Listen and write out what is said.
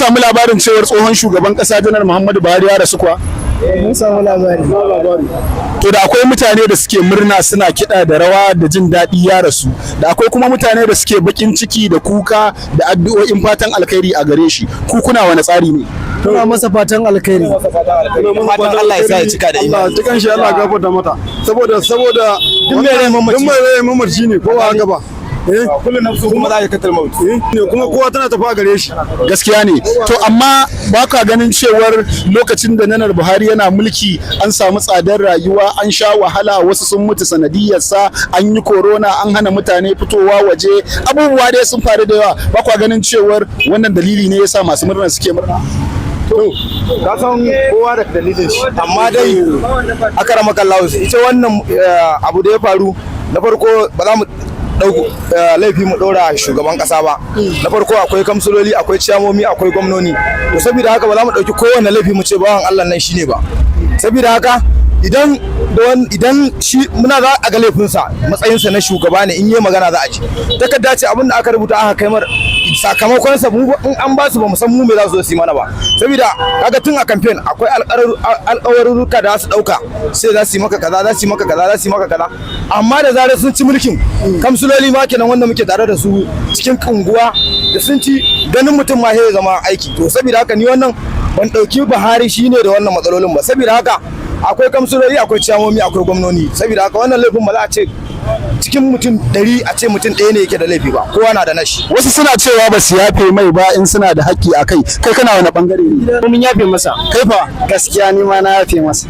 samu labarin cewar tsohon shugaban kasa janar Muhammadu Buhari ya rasu kuwa? Mun samu labari. To da akwai mutane da suke murna suna kiɗa da rawa da jin daɗi ya rasu, da akwai kuma mutane da suke bakin ciki da kuka da addu'o'in fatan alkhairi a gare shi. Ku kuna wani tsari ne? Muna masa fatan alkhairi. Fatan Allah ya sa ya cika da imani. Cikin shi Allah gafarta mata. Saboda Duk mai rai mamaci ne ko ba haka ba. Kullum nafsu kuma za ya katal maut. Ne kuma kowa tana tafiya gare shi. Gaskiya ne. To amma ba ka ganin cewar lokacin da Janar Buhari yana mulki an samu tsadar rayuwa, an sha wahala, wasu sun mutu sanadiyarsa, an yi korona, an hana mutane fitowa waje, abubuwa dai sun faru da yawa. Ba ka ganin cewar wannan dalili ne yasa masu murna suke murna? To, ka san kowa da dalilin shi. Amma dai aka rama kallawo ita wannan abu da ya faru na farko ba za mu laifi mu ɗora shugaban ƙasa ba. Na farko akwai kamsuloli, akwai ciyamomi, akwai gwamnoni. To saboda haka ba za mu ɗauki kowane laifi mu ce bawan Allah nan shine ba. Saboda haka idan shi muna za a ga laifinsa matsayinsa na shugaba ne, in yi magana za a ji. Takarda ce abin da aka rubuta aka kai mar sakamakonsa mu in an ba su ba mu san mu me za su yi mana ba. Saboda kaga tun a campaign akwai alƙawarurruka da za su ɗauka, sai za su yi maka kaza, za su yi maka kaza, za su yi maka kaza. Amma da zarar sun ci mulkin, kamsuloli ma kenan wanda muke tare da su cikin unguwa da sun ci ganin mutum ma sai ya zama aiki. To saboda haka ni wannan ban ɗauki Buhari shine da wannan matsalolin ba. Saboda haka akwai kamsuloli, akwai ciyamomi, akwai gwamnoni. Saboda haka wannan laifin ba za a ce cikin mutum 100 a ce mutum ɗaya ne yake da laifi ba, kowa na da nashi. Wasu suna cewa ba su yafe mai ba in suna da haƙƙi a kai. Kai kana wani bangare ne? Mun yafe masa. Kai fa? Gaskiya ni ma na yafe masa.